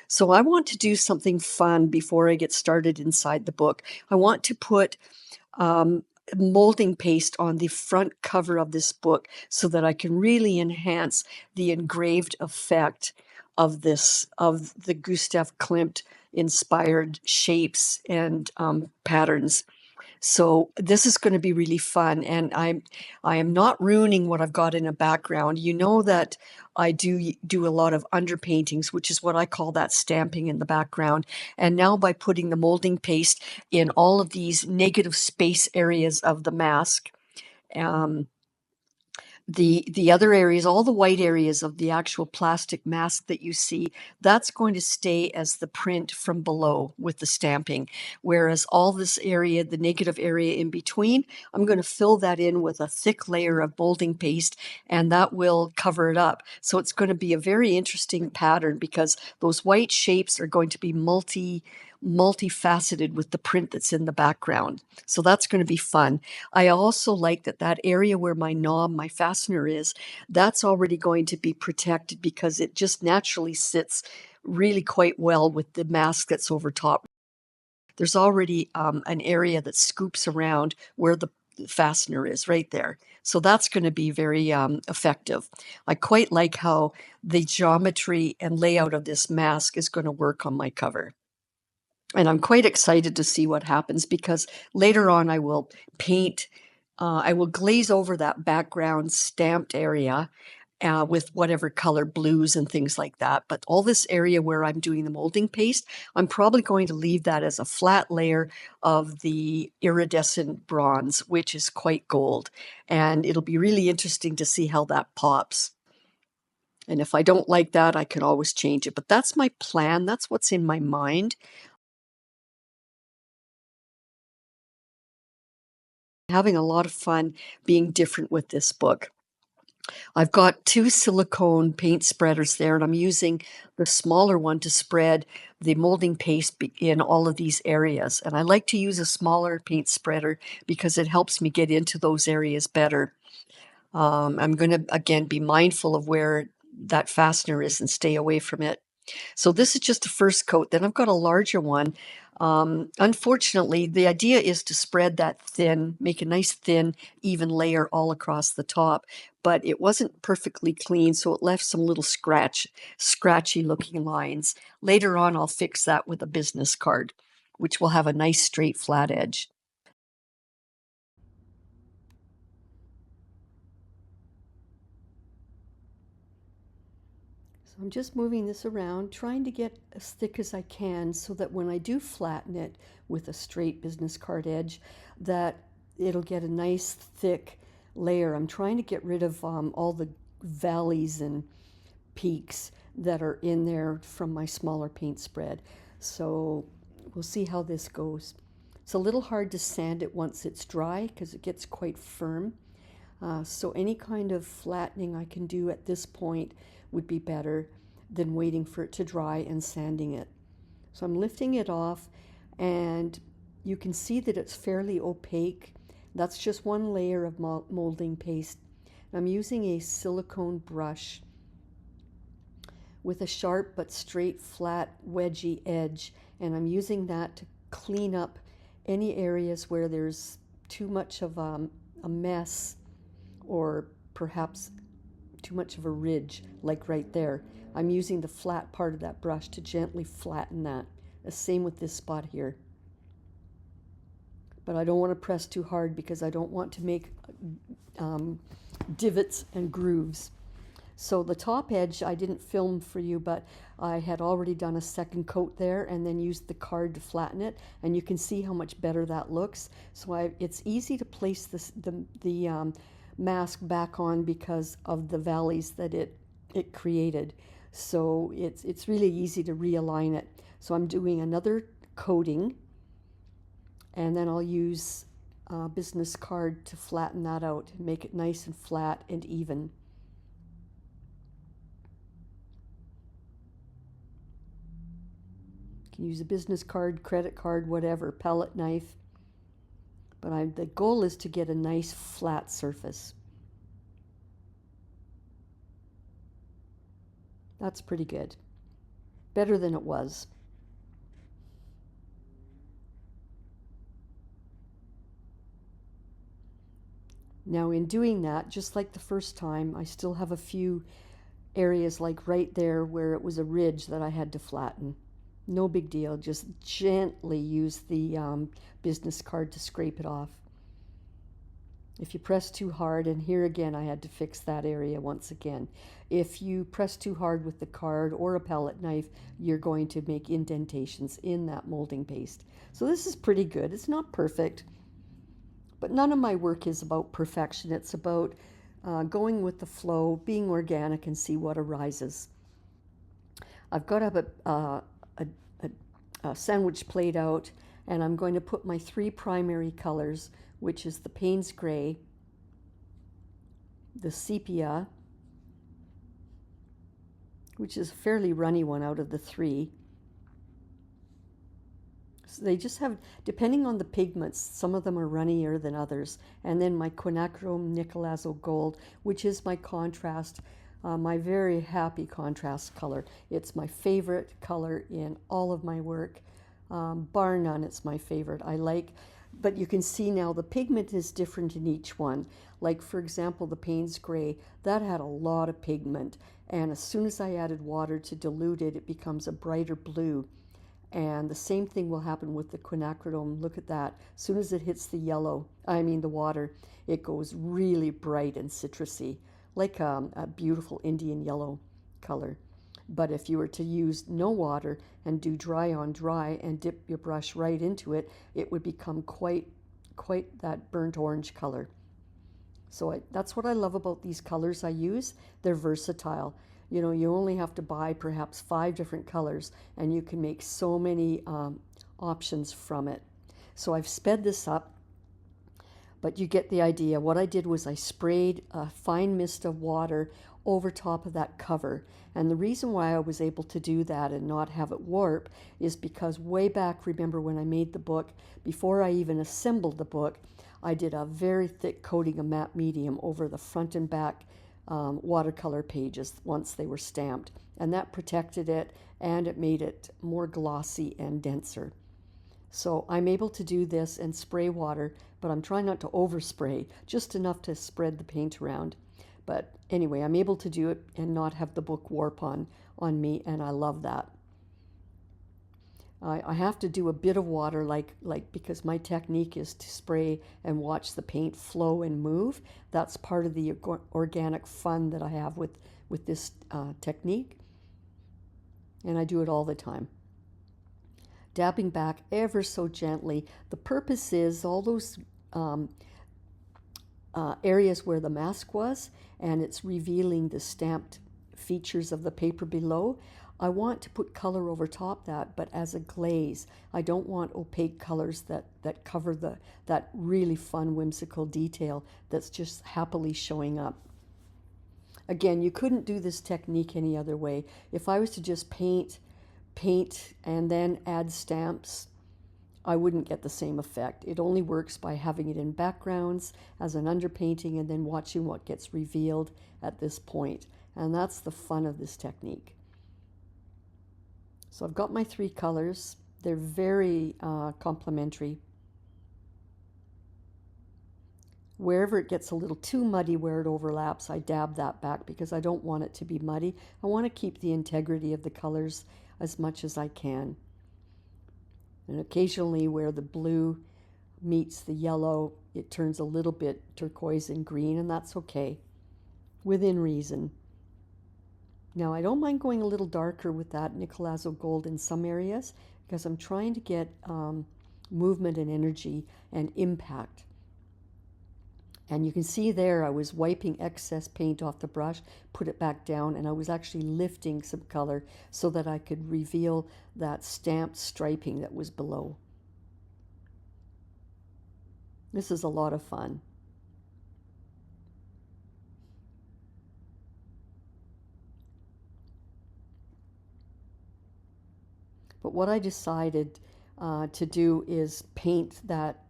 So I want to do something fun before I get started inside the book. I want to put um, molding paste on the front cover of this book so that I can really enhance the engraved effect of the Gustav Klimt inspired shapes and patterns. So this is going to be really fun, and I am not ruining what I've got in a background. You know that I do a lot of underpaintings, which is what I call that stamping in the background. And now by putting the molding paste in all of these negative space areas of the mask, um, the other areas, all the white areas of the actual plastic mask that you see, that's going to stay as the print from below with the stamping. Whereas all this area, the negative area in between, I'm going to fill that in with a thick layer of molding paste, and that will cover it up. So it's going to be a very interesting pattern because those white shapes are going to be multifaceted with the print that's in the background. So that's going to be fun. I also like that area where my knob, my fastener is, that's already going to be protected because it just naturally sits really quite well with the mask that's over top. There's already an area that scoops around where the fastener is right there. So that's going to be very effective. I quite like how the geometry and layout of this mask is going to work on my cover. And I'm quite excited to see what happens because later on I will paint, I will glaze over that background stamped area with whatever color blues and things like that. But all this area where I'm doing the molding paste, I'm probably going to leave that as a flat layer of the iridescent bronze, which is quite gold. And it'll be really interesting to see how that pops. And if I don't like that, I can always change it. But that's my plan. That's what's in my mind. Having a lot of fun being different with this book. I've got 2 silicone paint spreaders there, and I'm using the smaller one to spread the molding paste in all of these areas. And I like to use a smaller paint spreader because it helps me get into those areas better. I'm going to, again, be mindful of where that fastener is and stay away from it. So this is just the first coat. Then I've got a larger one. Unfortunately, the idea is to spread that thin, make a nice thin, even layer all across the top, but it wasn't perfectly clean, so it left some little scratchy looking lines. Later on, I'll fix that with a business card, which will have a nice straight flat edge. So I'm just moving this around, trying to get as thick as I can so that when I do flatten it with a straight business card edge, that it'll get a nice thick layer. I'm trying to get rid of all the valleys and peaks that are in there from my smaller paint spread. So we'll see how this goes. It's a little hard to sand it once it's dry because it gets quite firm. So any kind of flattening I can do at this point would be better than waiting for it to dry and sanding it. So I'm lifting it off, and you can see that it's fairly opaque. That's just one layer of molding paste. I'm using a silicone brush with a sharp but straight, flat, wedgy edge, and I'm using that to clean up any areas where there's too much of a mess, or perhaps too much of a ridge, like right there. I'm using the flat part of that brush to gently flatten that. The same with this spot here. But I don't want to press too hard because I don't want to make divots and grooves. So the top edge I didn't film for you, but I had already done a second coat there and then used the card to flatten it, and you can see how much better that looks. So it's easy to place the mask back on because of the valleys that it created. So it's really easy to realign it. So I'm doing another coating, and then I'll use a business card to flatten that out and make it nice and flat and even. You can use a business card, credit card, whatever, palette knife. But the goal is to get a nice flat surface. That's pretty good. better than it was. Now in doing that, just like the first time, I still have a few areas like right there where it was a ridge that I had to flatten. No big deal, just gently use the business card to scrape it off. If you press too hard, and here again I had to fix that area once again. If you press too hard with the card or a palette knife, you're going to make indentations in that molding paste. So this is pretty good. It's not perfect, but none of my work is about perfection. It's about going with the flow, being organic, and see what arises. I've got a sandwich plate out, and I'm going to put my 3 primary colors, which is the Payne's Gray, the Sepia, which is a fairly runny one out of the 3. So they just have, depending on the pigments, some of them are runnier than others. And then my Quinacridone Nickel Gold, which is my contrast, my very happy contrast color. It's my favorite color in all of my work. Bar none, it's my favorite. I like, but you can see now the pigment is different in each one. Like for example, the Payne's Gray, that had a lot of pigment. And as soon as I added water to dilute it, it becomes a brighter blue. And the same thing will happen with the Quinacridone. Look at that. As soon as it hits the the water, it goes really bright and citrusy, like a beautiful Indian yellow color. But if you were to use no water and do dry on dry and dip your brush right into it, it would become quite that burnt orange color. So that's what I love about these colors I use. They're versatile. You know, you only have to buy perhaps 5 different colors and you can make so many options from it. So I've sped this up, but you get the idea. What I did was I sprayed a fine mist of water over top of that cover. And the reason why I was able to do that and not have it warp is because way back, remember when I made the book, before I even assembled the book, I did a very thick coating of matte medium over the front and back watercolor pages once they were stamped, and that protected it and it made it more glossy and denser. So I'm able to do this and spray water, but I'm trying not to overspray, just enough to spread the paint around. But anyway, I'm able to do it and not have the book warp on me, and I love that. I have to do a bit of water, like because my technique is to spray and watch the paint flow and move. That's part of the organic fun that I have with this technique, and I do it all the time. Dabbing back ever so gently. The purpose is all those areas where the mask was, and it's revealing the stamped features of the paper below. I want to put color over top that, but as a glaze. I don't want opaque colors that cover that really fun, whimsical detail that's just happily showing up. Again, you couldn't do this technique any other way. If I was to just paint, and then add stamps, I wouldn't get the same effect. It only works by having it in backgrounds as an underpainting and then watching what gets revealed at this point. And that's the fun of this technique. So I've got my 3 colors. They're very complementary. Wherever it gets a little too muddy where it overlaps, I dab that back because I don't want it to be muddy. I want to keep the integrity of the colors as much as I can. And occasionally where the blue meets the yellow, it turns a little bit turquoise and green, and that's okay, within reason. Now, I don't mind going a little darker with that Nickel Gold in some areas because I'm trying to get movement and energy and impact. And you can see there I was wiping excess paint off the brush, put it back down, and I was actually lifting some color so that I could reveal that stamped striping that was below. This is a lot of fun. But what I decided to do is paint that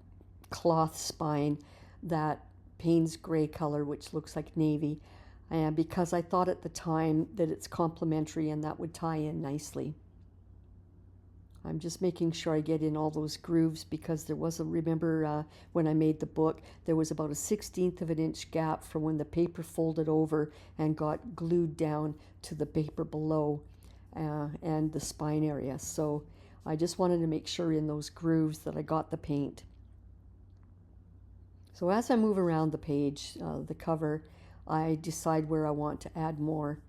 cloth spine, that Payne's Gray color, which looks like navy, and because I thought at the time that it's complementary and that would tie in nicely. I'm just making sure I get in all those grooves because there was a, remember when I made the book, there was about a 1/16 of an inch gap from when the paper folded over and got glued down to the paper below and the spine area. So I just wanted to make sure in those grooves that I got the paint. So as I move around the page, the cover, I decide where I want to add more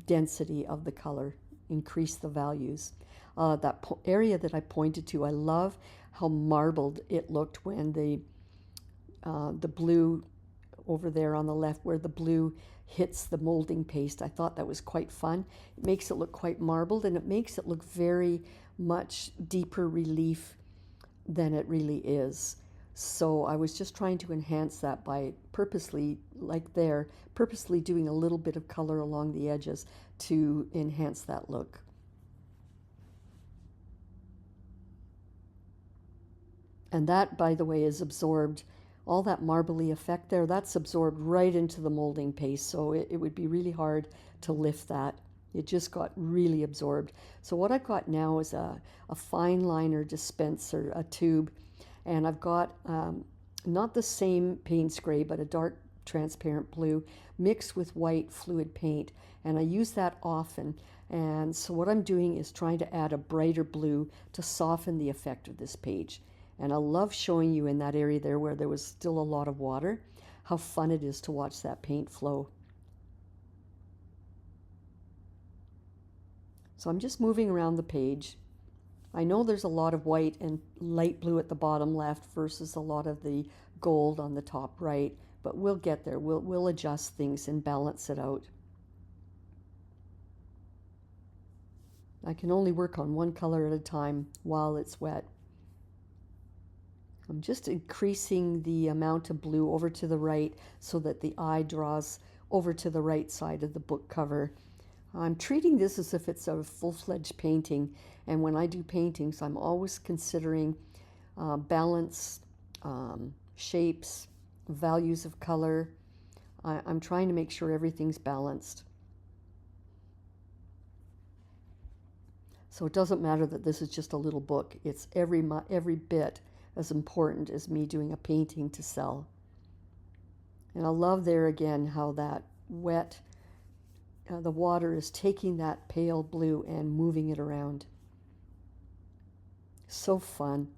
density of the color, increase the values. That area that I pointed to, I love how marbled it looked when the blue over there on the left, where the blue hits the molding paste. I thought that was quite fun. It makes it look quite marbled, and it makes it look very much deeper relief than it really is. So I was just trying to enhance that by purposely, like there, purposely doing a little bit of color along the edges to enhance that look. And that, by the way, is absorbed, all that marbly effect there, that's absorbed right into the molding paste, so it would be really hard to lift that. It just got really absorbed. So what I've got now is a fine liner dispenser, a tube, and I've got not the same Payne spray, but a dark transparent blue mixed with white fluid paint, and I use that often. And so what I'm doing is trying to add a brighter blue to soften the effect of this page. And I love showing you in that area there where there was still a lot of water, how fun it is to watch that paint flow. So I'm just moving around the page. I know there's a lot of white and light blue at the bottom left versus a lot of the gold on the top right, but we'll get there. We'll adjust things and balance it out. I can only work on one color at a time while it's wet. I'm just increasing the amount of blue over to the right so that the eye draws over to the right side of the book cover. I'm treating this as if it's a full-fledged painting, and when I do paintings, I'm always considering balance, shapes, values of color. I'm trying to make sure everything's balanced. So it doesn't matter that this is just a little book. It's every bit as important as me doing a painting to sell. And I love there again how that wet, the water is taking that pale blue and moving it around. So fun.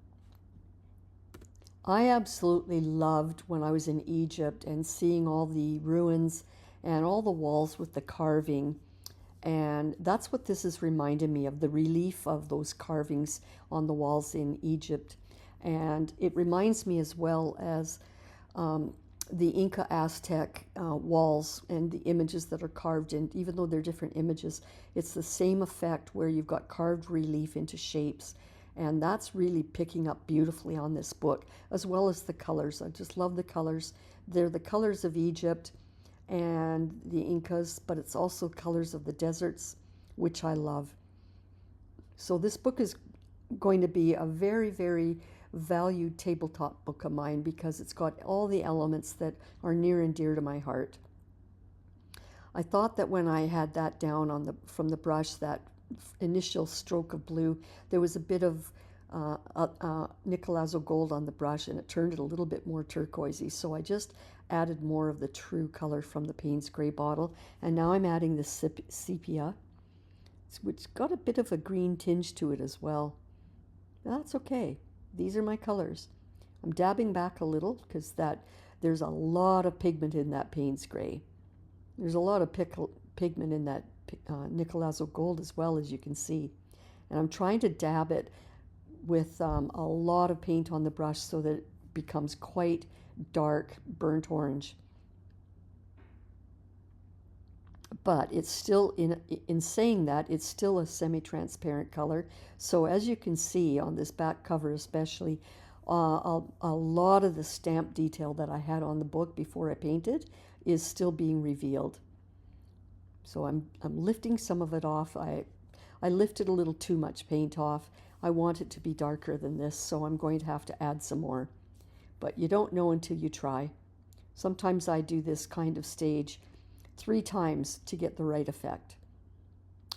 I absolutely loved when I was in Egypt and seeing all the ruins and all the walls with the carving. And that's what this is reminding me of, the relief of those carvings on the walls in Egypt. And it reminds me as well as the Inca Aztec walls and the images that are carved in. Even though they're different images, it's the same effect where you've got carved relief into shapes. And that's really picking up beautifully on this book, as well as the colors. I just love the colors. They're the colors of Egypt and the Incas, but it's also colors of the deserts, which I love. So this book is going to be a very, very valued tabletop book of mine because it's got all the elements that are near and dear to my heart. I thought that when I had that down on from the brush, that initial stroke of blue, there was a bit of Nicolazo gold on the brush, and it turned it a little bit more turquoisey. So I just added more of the true color from the Payne's gray bottle, and now I'm adding the sepia, which got a bit of a green tinge to it as well. That's okay. These are my colors. I'm dabbing back a little because there's a lot of pigment in that Payne's gray. There's a lot of pigment in that Nicolazo gold as well, as you can see. And I'm trying to dab it with a lot of paint on the brush so that it becomes quite dark burnt orange. But it's still, in saying that, it's still a semi-transparent color. So as you can see on this back cover especially, a lot of the stamp detail that I had on the book before I painted is still being revealed. So I'm lifting some of it off. I lifted a little too much paint off. I want it to be darker than this, so I'm going to have to add some more. But you don't know until you try. Sometimes I do this kind of stage 3 times to get the right effect.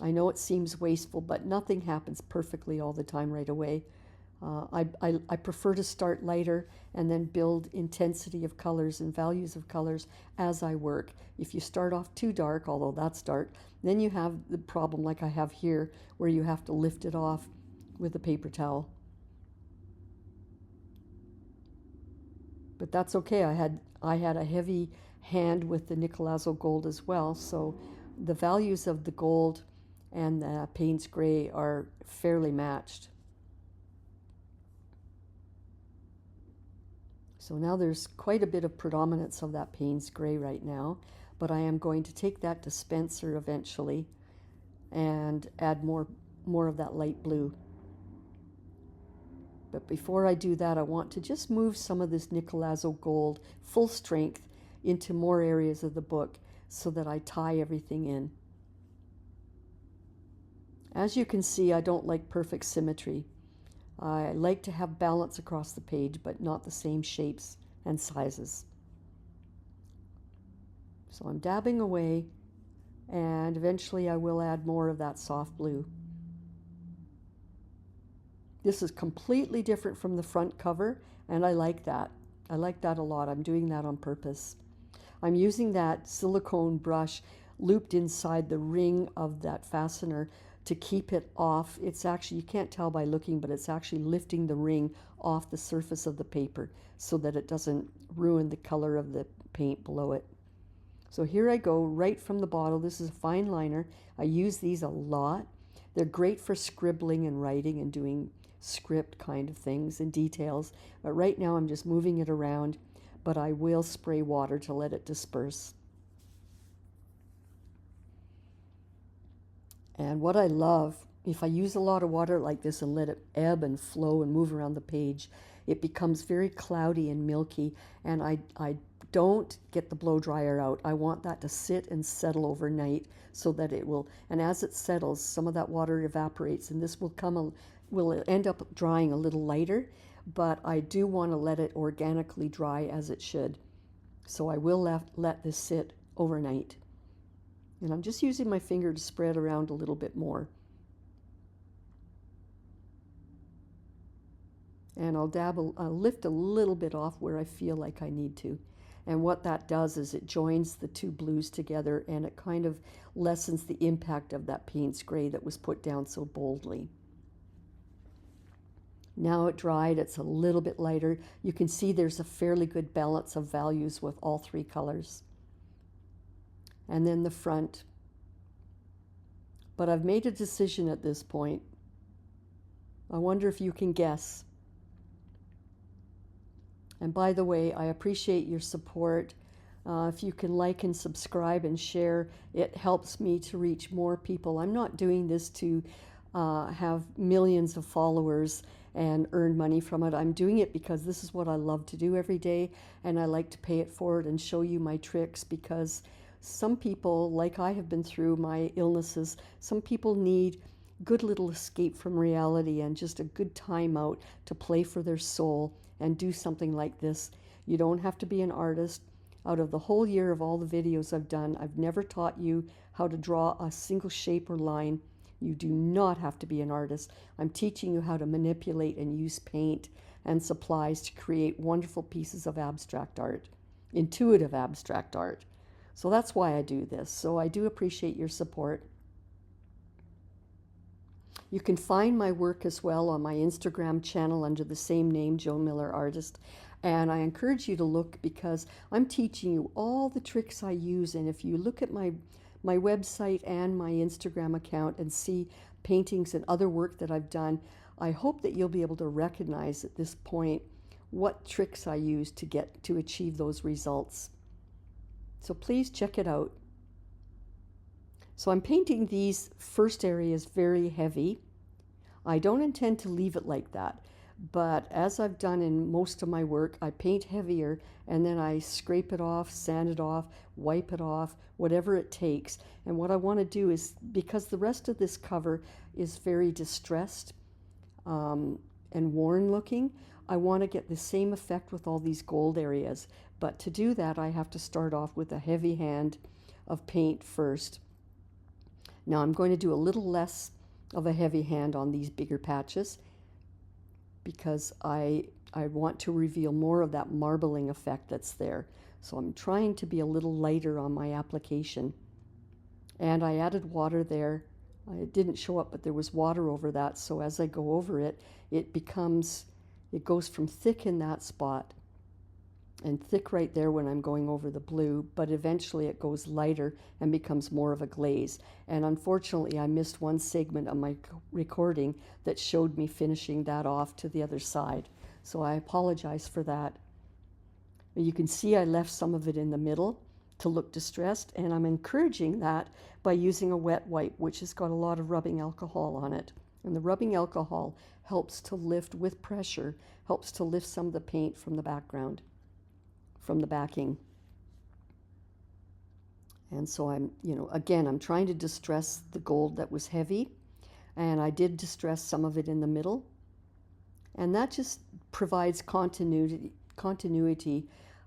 I know it seems wasteful, but nothing happens perfectly all the time right away. I prefer to start lighter and then build intensity of colors and values of colors as I work. If you start off too dark, although that's dark, then you have the problem like I have here, where you have to lift it off with a paper towel. But that's okay. I had a heavy hand with the Nicolazo gold as well, so the values of the gold and the Payne's gray are fairly matched. So now there's quite a bit of predominance of that Payne's gray right now, but I am going to take that dispenser eventually and add more of that light blue. But before I do that, I want to just move some of this Nicolazo gold full strength into more areas of the book so that I tie everything in. As you can see, I don't like perfect symmetry. I like to have balance across the page, but not the same shapes and sizes. So I'm dabbing away, and eventually I will add more of that soft blue. This is completely different from the front cover, and I like that. I like that a lot. I'm doing that on purpose. I'm using that silicone brush looped inside the ring of that fastener to keep it off. It's actually, you can't tell by looking, but it's actually lifting the ring off the surface of the paper so that it doesn't ruin the color of the paint below it. So here I go right from the bottle. This is a fine liner. I use these a lot. They're great for scribbling and writing and doing script kind of things and details. But right now I'm just moving it around, but I will spray water to let it disperse. And what I love, if I use a lot of water like this and let it ebb and flow and move around the page, it becomes very cloudy and milky, and I don't get the blow dryer out. I want that to sit and settle overnight so that it will, and as it settles, some of that water evaporates, and this will end up drying a little lighter, but I do want to let it organically dry as it should. So I will let this sit overnight. And I'm just using my finger to spread around a little bit more. And I'll lift a little bit off where I feel like I need to. And what that does is it joins the two blues together, and it kind of lessens the impact of that Payne's gray that was put down so boldly. Now it dried, it's a little bit lighter. You can see there's a fairly good balance of values with all three colors. And then the front. But I've made a decision at this point. I wonder if you can guess. And by the way, I appreciate your support. If you can like and subscribe and share, it helps me to reach more people. I'm not doing this to have millions of followers and earn money from it. I'm doing it because this is what I love to do every day, and I like to pay it forward and show you my tricks, because some people, like I have been through my illnesses, some people need good little escape from reality and just a good time out to play for their soul and do something like this. You don't have to be an artist. Out of the whole year of all the videos I've done, I've never taught you how to draw a single shape or line. You do not have to be an artist. I'm teaching you how to manipulate and use paint and supplies to create wonderful pieces of abstract art, intuitive abstract art. So that's why I do this. So I do appreciate your support. You can find my work as well on my Instagram channel under the same name, Joan Miller Artist. And I encourage you to look, because I'm teaching you all the tricks I use. And if you look at my website and my Instagram account and see paintings and other work that I've done, I hope that you'll be able to recognize at this point what tricks I use to achieve those results. So please check it out. So I'm painting these first areas very heavy. I don't intend to leave it like that, but as I've done in most of my work, I paint heavier and then I scrape it off, sand it off, wipe it off, whatever it takes. And what I want to do is, because the rest of this cover is very distressed and worn looking, I want to get the same effect with all these gold areas. But to do that, I have to start off with a heavy hand of paint first. Now I'm going to do a little less of a heavy hand on these bigger patches because I want to reveal more of that marbling effect that's there. So I'm trying to be a little lighter on my application. And I added water there. It didn't show up, but there was water over that. So as I go over it, it goes from thick in that spot and thick right there when I'm going over the blue, but eventually it goes lighter and becomes more of a glaze. And unfortunately, I missed one segment of my recording that showed me finishing that off to the other side. So I apologize for that. You can see I left some of it in the middle to look distressed, and I'm encouraging that by using a wet wipe, which has got a lot of rubbing alcohol on it. And the rubbing alcohol helps to lift, with pressure, helps to lift some of the paint from the background, from the backing. And so I'm trying to distress the gold that was heavy, and I did distress some of it in the middle. And that just provides continuity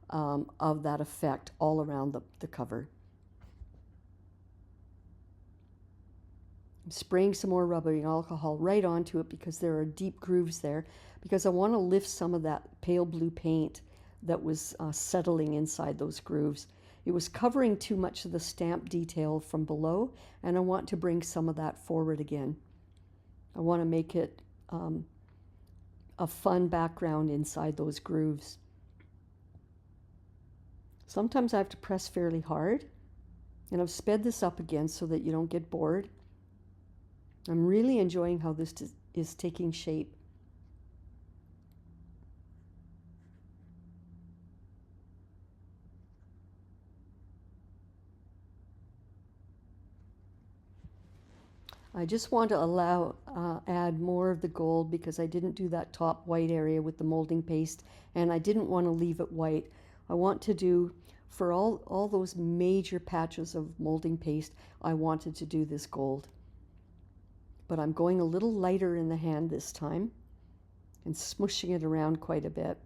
of that effect all around the cover. I'm spraying some more rubbing alcohol right onto it because there are deep grooves there, because I want to lift some of that pale blue paint that was settling inside those grooves. It was covering too much of the stamp detail from below, and I want to bring some of that forward again. I want to make it a fun background inside those grooves. Sometimes I have to press fairly hard, and I've sped this up again so that you don't get bored. I'm really enjoying how this is taking shape. I just want to add more of the gold because I didn't do that top white area with the molding paste, and I didn't want to leave it white. I want to do, for all those major patches of molding paste, I wanted to do this gold. But I'm going a little lighter in the hand this time and smushing it around quite a bit.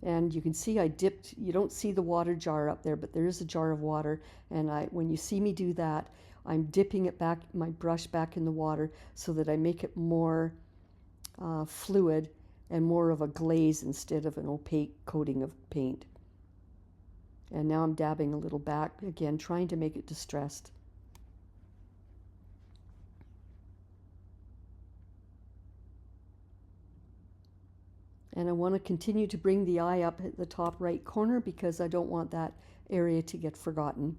And you can see I dipped, you don't see the water jar up there, but there is a jar of water. And when you see me do that, I'm dipping it back, my brush back in the water so that I make it more fluid and more of a glaze instead of an opaque coating of paint. And now I'm dabbing a little back again, trying to make it distressed. And I want to continue to bring the eye up at the top right corner because I don't want that area to get forgotten.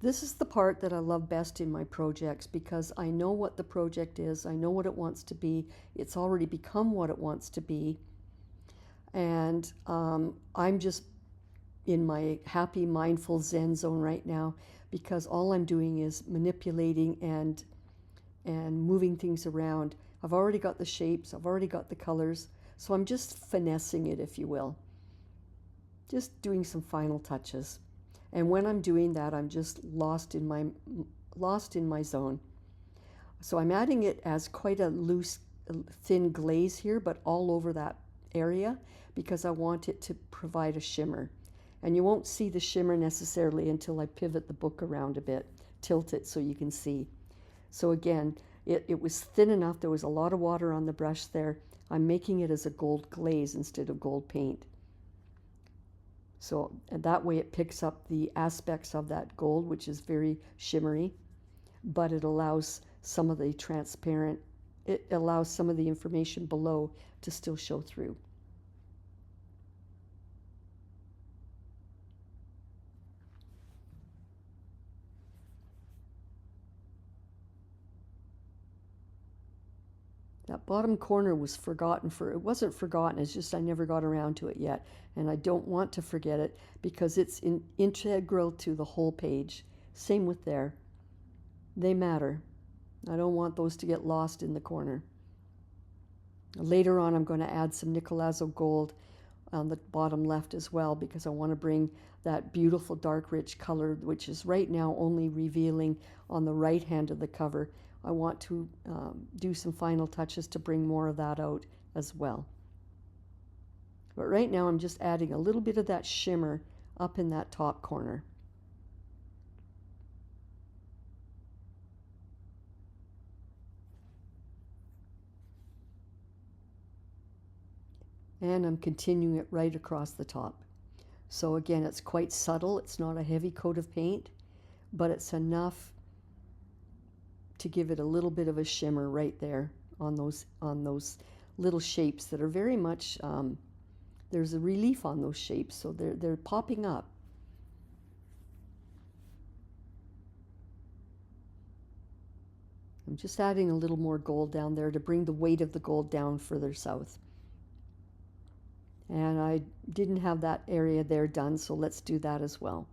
This is the part that I love best in my projects because I know what the project is, I know what it wants to be, it's already become what it wants to be, and I'm just in my happy, mindful Zen zone right now because all I'm doing is manipulating and moving things around. I've already got the shapes, I've already got the colors, so I'm just finessing it, if you will. Just doing some final touches. And when I'm doing that, I'm just lost in my zone. So I'm adding it as quite a loose, thin glaze here, but all over that area because I want it to provide a shimmer. And you won't see the shimmer necessarily until I pivot the book around a bit, tilt it so you can see. So again, it was thin enough, there was a lot of water on the brush there. I'm making it as a gold glaze instead of gold paint. So and that way it picks up the aspects of that gold, which is very shimmery, but it allows some of the transparent, it allows some of the information below to still show through. That bottom corner was forgotten it wasn't forgotten, it's just I never got around to it yet. And I don't want to forget it because it's integral to the whole page. Same with there. They matter. I don't want those to get lost in the corner. Later on, I'm going to add some Nicolazzo gold on the bottom left as well because I want to bring that beautiful dark rich color, which is right now only revealing on the right hand of the cover. I want to do some final touches to bring more of that out as well. But right now I'm just adding a little bit of that shimmer up in that top corner. And I'm continuing it right across the top. So again, it's quite subtle. It's not a heavy coat of paint, but it's enough to give it a little bit of a shimmer right there on those little shapes that are very much, there's a relief on those shapes, so they're popping up. I'm just adding a little more gold down there to bring the weight of the gold down further south. And I didn't have that area there done, so let's do that as well.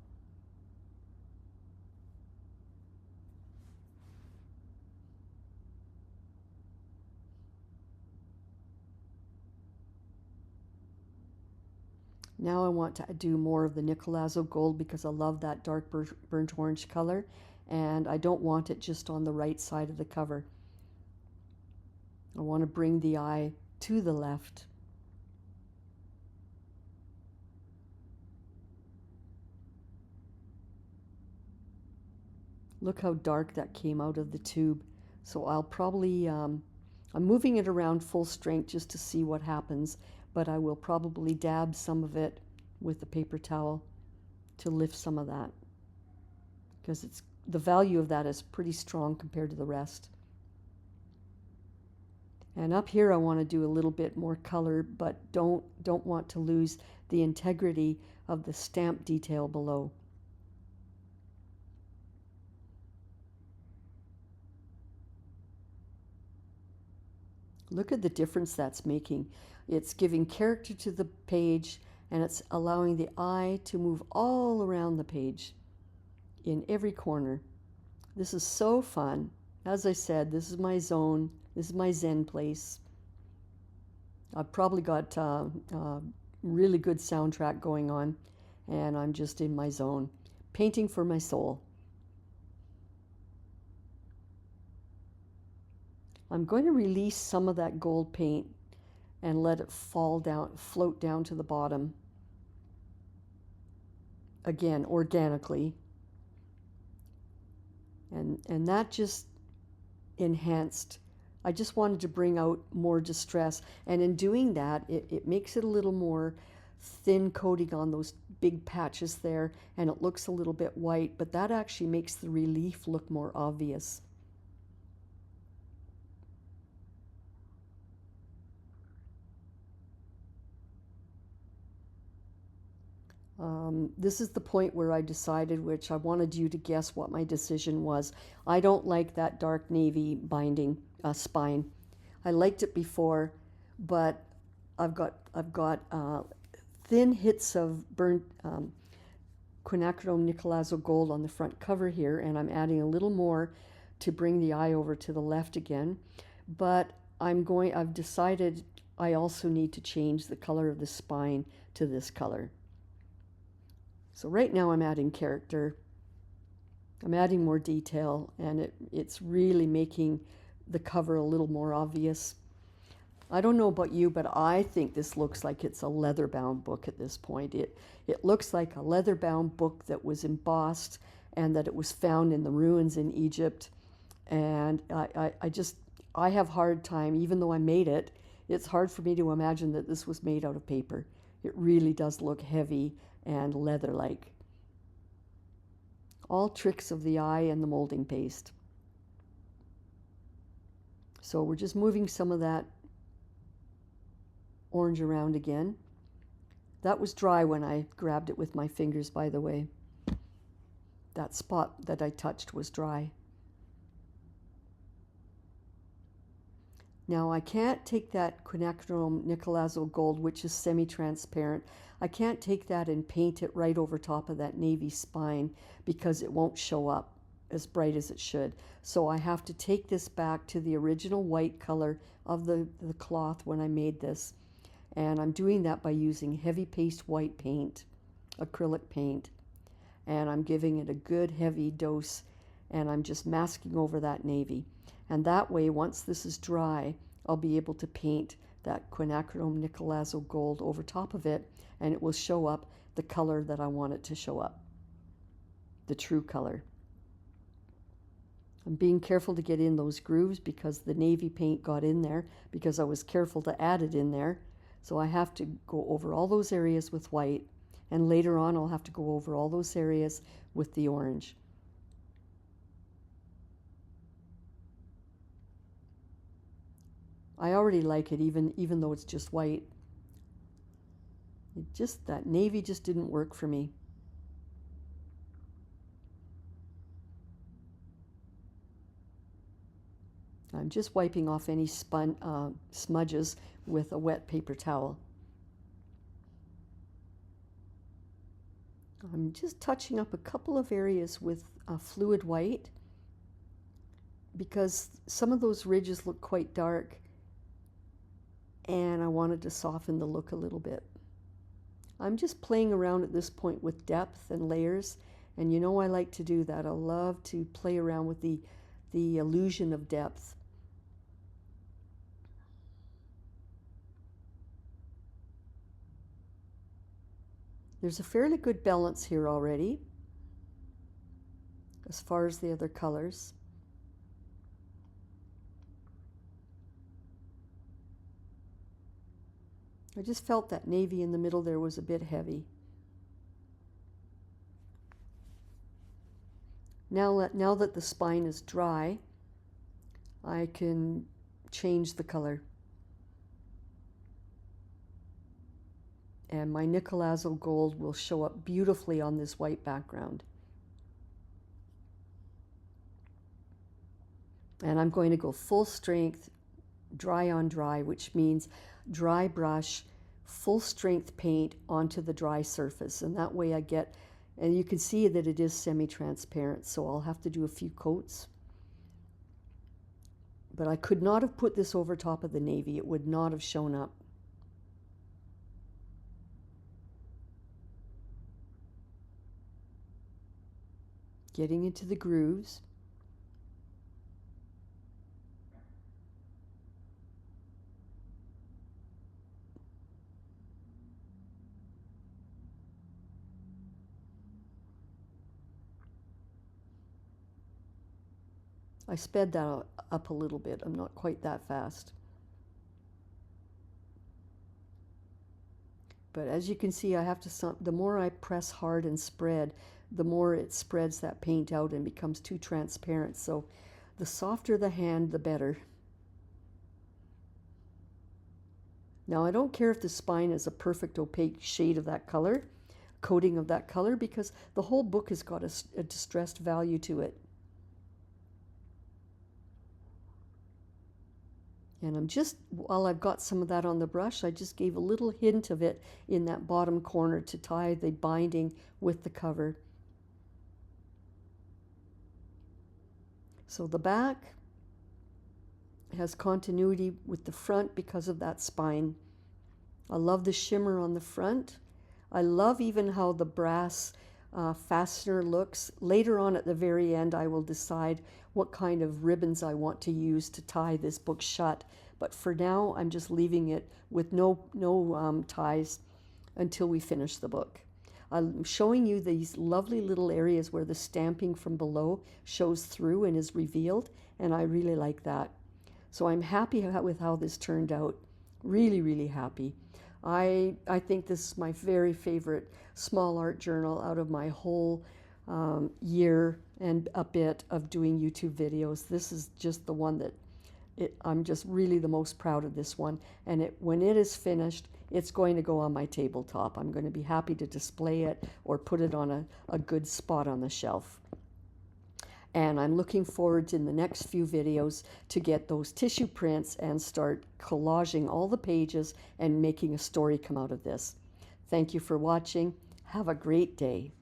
Now I want to do more of the Nicolazo gold because I love that dark burnt orange color, and I don't want it just on the right side of the cover. I want to bring the eye to the left. Look how dark that came out of the tube. So I'll probably, I'm moving it around full strength just to see what happens, but I will probably dab some of it with a paper towel to lift some of that, because the value of that is pretty strong compared to the rest. And up here I want to do a little bit more color, but don't want to lose the integrity of the stamp detail below. Look at the difference that's making. It's giving character to the page, and it's allowing the eye to move all around the page in every corner. This is so fun. As I said, this is my zone. This is my zen place. I've probably got really good soundtrack going on, and I'm just in my zone, painting for my soul. I'm going to release some of that gold paint and let it fall down, float down to the bottom. Again, organically. And that just enhanced. I just wanted to bring out more distress. And in doing that, it makes it a little more thin coating on those big patches there, and it looks a little bit white, but that actually makes the relief look more obvious. This is the point where I decided, which I wanted you to guess what my decision was. I don't like that dark navy binding spine. I liked it before, but I've got thin hits of burnt Quinacridone Nicolazo gold on the front cover here, and I'm adding a little more to bring the eye over to the left again. But I've decided I also need to change the color of the spine to this color. So right now I'm adding character, I'm adding more detail, and it's really making the cover a little more obvious. I don't know about you, but I think this looks like it's a leather-bound book at this point. It looks like a leather-bound book that was embossed and that it was found in the ruins in Egypt. And I have a hard time, even though I made it, it's hard for me to imagine that this was made out of paper. It really does look heavy and leather-like. All tricks of the eye and the molding paste. So we're just moving some of that orange around again. That was dry when I grabbed it with my fingers, by the way. That spot that I touched was dry. Now I can't take that Quinacridone Nicolazo gold, which is semi-transparent. I can't take that and paint it right over top of that navy spine because it won't show up as bright as it should. So I have to take this back to the original white color of the cloth when I made this. And I'm doing that by using heavy paste white paint, acrylic paint. And I'm giving it a good heavy dose, and I'm just masking over that navy. And that way, once this is dry, I'll be able to paint that Quinacridone Nicolazo gold over top of it, and it will show up the color that I want it to show up, the true color. I'm being careful to get in those grooves because the navy paint got in there, because I was careful to add it in there. So I have to go over all those areas with white, and later on I'll have to go over all those areas with the orange. I already like it even though it's just white. That navy just didn't work for me. I'm just wiping off any smudges with a wet paper towel. I'm just touching up a couple of areas with fluid white because some of those ridges look quite dark and I wanted to soften the look a little bit. I'm just playing around at this point with depth and layers, and you know I like to do that. I love to play around with the illusion of depth. There's a fairly good balance here already as far as the other colors. I just felt that navy in the middle there was a bit heavy. Now that the spine is dry, I can change the color. And my Nicolazo gold will show up beautifully on this white background. And I'm going to go full strength, dry on dry, which means dry brush, full strength paint onto the dry surface. And that way I get, and you can see that it is semi-transparent, so I'll have to do a few coats. But I could not have put this over top of the navy. It would not have shown up. Getting into the grooves. I sped that up a little bit. I'm not quite that fast. But as you can see, I have to, the more I press hard and spread, the more it spreads that paint out and becomes too transparent. So the softer the hand, the better. Now I don't care if the spine is a perfect opaque shade of that color, coating of that color, because the whole book has got a distressed value to it. And I'm just, while I've got some of that on the brush, I just gave a little hint of it in that bottom corner to tie the binding with the cover. So the back has continuity with the front because of that spine. I love the shimmer on the front. I love even how the brass fastener looks. Later on at the very end, I will decide what kind of ribbons I want to use to tie this book shut. But for now, I'm just leaving it with no ties until we finish the book. I'm showing you these lovely little areas where the stamping from below shows through and is revealed, and I really like that. So I'm happy with how this turned out. Really, really happy. I think this is my very favorite small art journal out of my whole year and a bit of doing YouTube videos. This is just the one that I'm just really the most proud of this one. And when it is finished, it's going to go on my tabletop. I'm going to be happy to display it or put it on a good spot on the shelf. And I'm looking forward to in the next few videos to get those tissue prints and start collaging all the pages and making a story come out of this. Thank you for watching. Have a great day.